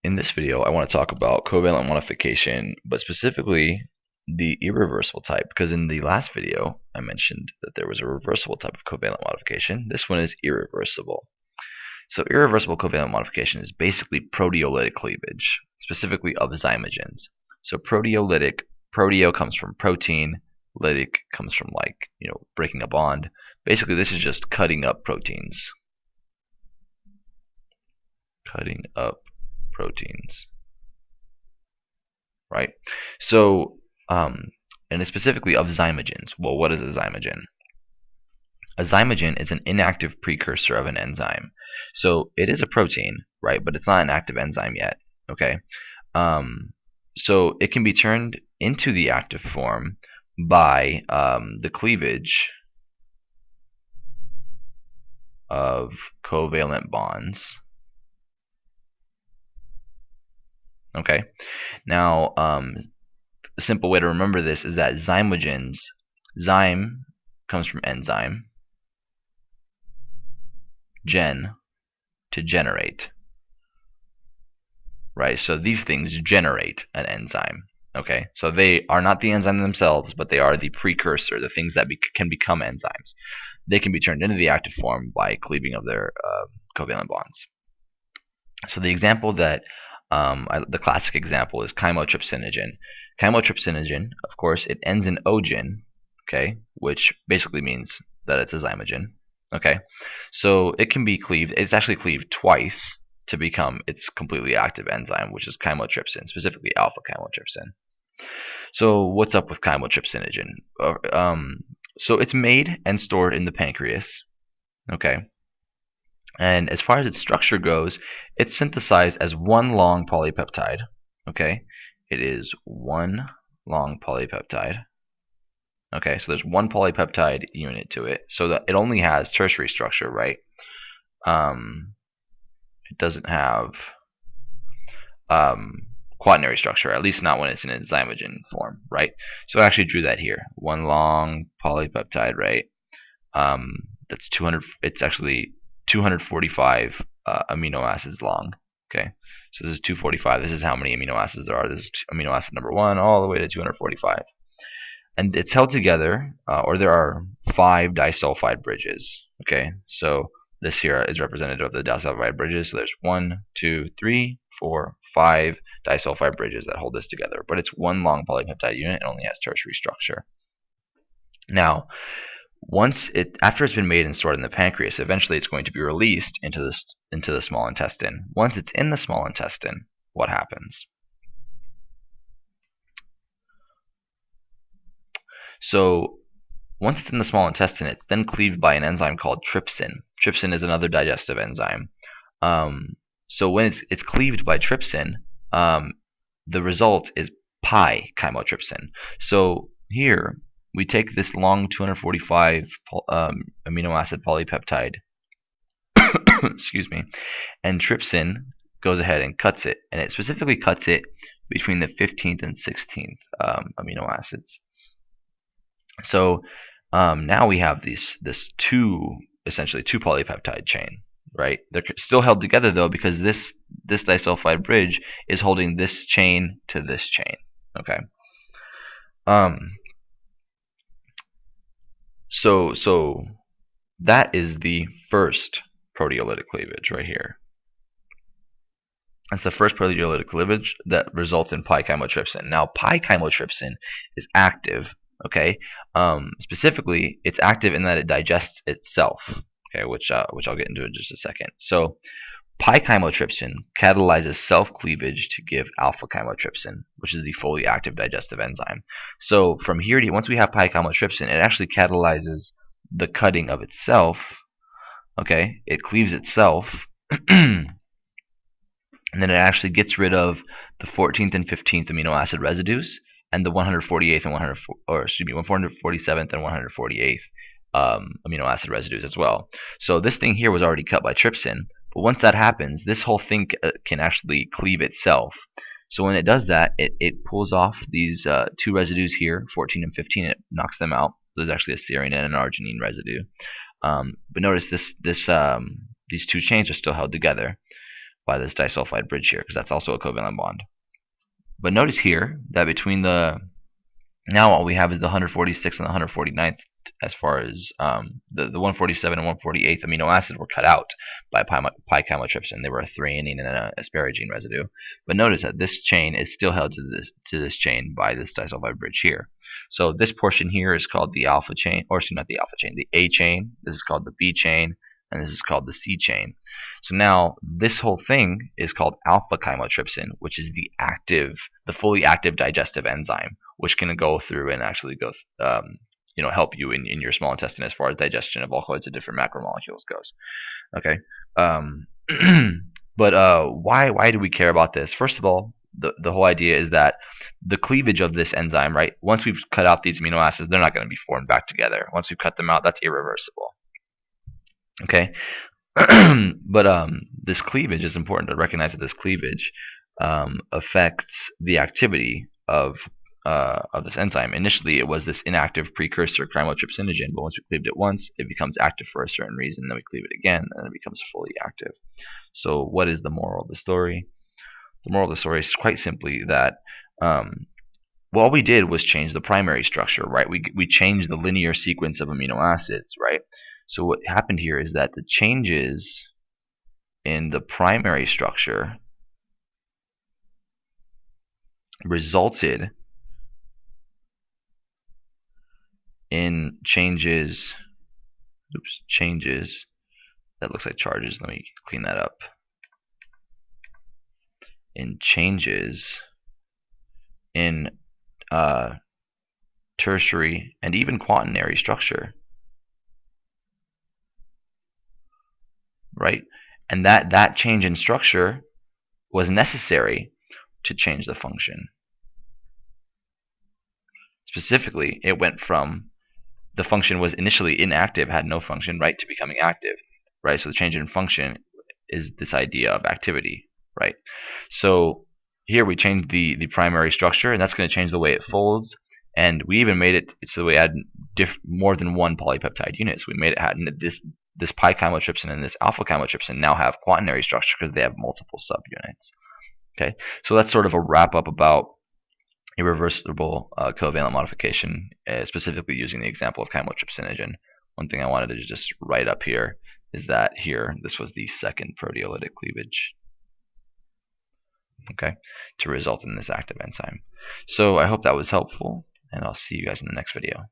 In this video, I want to talk about covalent modification, but specifically the irreversible type, because in the last video I mentioned that there was a reversible type of covalent modification. This one is irreversible. So irreversible covalent modification is basically proteolytic cleavage, specifically of zymogens. So proteolytic, proteo comes from protein, lytic comes from breaking a bond. Basically this is just cutting up proteins. Cutting up proteins, right? So, and it's specifically of zymogens. Well, what is a zymogen? A zymogen is an inactive precursor of an enzyme. So it is a protein, right? But it's not an active enzyme yet. Okay. So it can be turned into the active form by the cleavage of covalent bonds. Okay. Now, a simple way to remember this is that zymogens, zyme comes from enzyme, gen, to generate, right? So these things generate an enzyme. Okay, so they are not the enzyme themselves, but they are the precursor, the things that can become enzymes. They can be turned into the active form by cleaving of their covalent bonds. So the example that the classic example is chymotrypsinogen. Chymotrypsinogen, of course, it ends in ogen, okay, which basically means that it's a zymogen. Okay, so it can be cleaved. It's actually cleaved twice to become its completely active enzyme, which is chymotrypsin, specifically alpha chymotrypsin. So what's up with chymotrypsinogen? So it's made and stored in the pancreas. Okay. And as far as its structure goes, it's synthesized as one long polypeptide. Okay, it is one long polypeptide. Okay, so there's one polypeptide unit to it, so that it only has tertiary structure, right? It doesn't have quaternary structure, at least not when it's in its zymogen form, right? So I actually drew that here. One long polypeptide, right? That's 200. It's actually 245 amino acids long. Okay, so this is 245. This is how many amino acids there are. This is amino acid number 1 all the way to 245. And it's held together, or there are 5 disulfide bridges. Okay, so this here is representative of the disulfide bridges. So there's 1, 2, 3, 4, 5 disulfide bridges that hold this together. But it's one long polypeptide unit and only has tertiary structure. Now, after it's been made and stored in the pancreas, eventually it's going to be released into the small intestine. Once it's in the small intestine, what happens? So once it's in the small intestine, it's then cleaved by an enzyme called trypsin. Trypsin is another digestive enzyme. So when it's cleaved by trypsin, the result is pi chymotrypsin. So here we take this long 245 amino acid polypeptide, excuse me, and trypsin goes ahead and cuts it, and it specifically cuts it between the 15th and 16th amino acids. So now we have essentially two polypeptide chain, right? They're still held together though, because this disulfide bridge is holding this chain to this chain. Okay. So that is the first proteolytic cleavage right here. That's the first proteolytic cleavage that results in pi chymotrypsin. Now, pi chymotrypsin is active. Okay, specifically, it's active in that it digests itself. Okay, which I'll get into in just a second. So, pi chymotrypsin catalyzes self-cleavage to give alpha chymotrypsin, which is the fully active digestive enzyme. So from here to once we have pi chymotrypsin, it actually catalyzes the cutting of itself. Okay, it cleaves itself, and then it actually gets rid of the 14th and 15th amino acid residues, and the 148th and 147th and 148th amino acid residues as well. So this thing here was already cut by trypsin, but once that happens, this whole thing can actually cleave itself. So when it does that, it pulls off these 2 residues here, 14 and 15, and it knocks them out. So there's actually a serine and an arginine residue. But notice these 2 chains are still held together. by this disulfide bridge here, because that's also a covalent bond. But notice here that between now all we have is the 146th and the 149th, as far as the 147 and 148th amino acid were cut out by pi chymotrypsin. They were a threonine and an asparagine residue. But notice that this chain is still held to this chain by this disulfide bridge here. So this portion here is called the alpha chain, or not the alpha chain, the A chain. This is called the B chain, and this is called the C chain. So now this whole thing is called alpha chymotrypsin, which is the fully active digestive enzyme, which can go through and actually go help you in your small intestine as far as digestion of all kinds of different macromolecules goes. Okay, but why do we care about this? First of all, the whole idea is that the cleavage of this enzyme, right? Once we've cut out these amino acids, they're not going to be formed back together. Once we've cut them out, that's irreversible. Okay, but this cleavage is important to recognize that this cleavage affects the activity of this enzyme. Initially, it was this inactive precursor chymotrypsinogen, but once we cleaved it once, it becomes active for a certain reason. Then we cleave it again, and it becomes fully active. So, what is the moral of the story? The moral of the story is quite simply that all we did was change the primary structure, right? We changed the linear sequence of amino acids, right? So what happened here is that the changes in the primary structure resulted in changes that looks like charges. Let me clean that up. In changes in tertiary and even quaternary structure, right? And that change in structure was necessary to change the function. Specifically, it went from the function was initially inactive, had no function, right, to becoming active, right? So the change in function is this idea of activity, right? So here we changed the primary structure, and that's going to change the way it folds. And we even made it so we had more than one polypeptide unit. So we made it have this pi chymotrypsin and this alpha chymotrypsin now have quaternary structure because they have multiple subunits. Okay, so that's sort of a wrap up about irreversible covalent modification, specifically using the example of chymotrypsinogen. One thing I wanted to just write up here is that here this was the second proteolytic cleavage, okay, to result in this active enzyme. So I hope that was helpful, and I'll see you guys in the next video.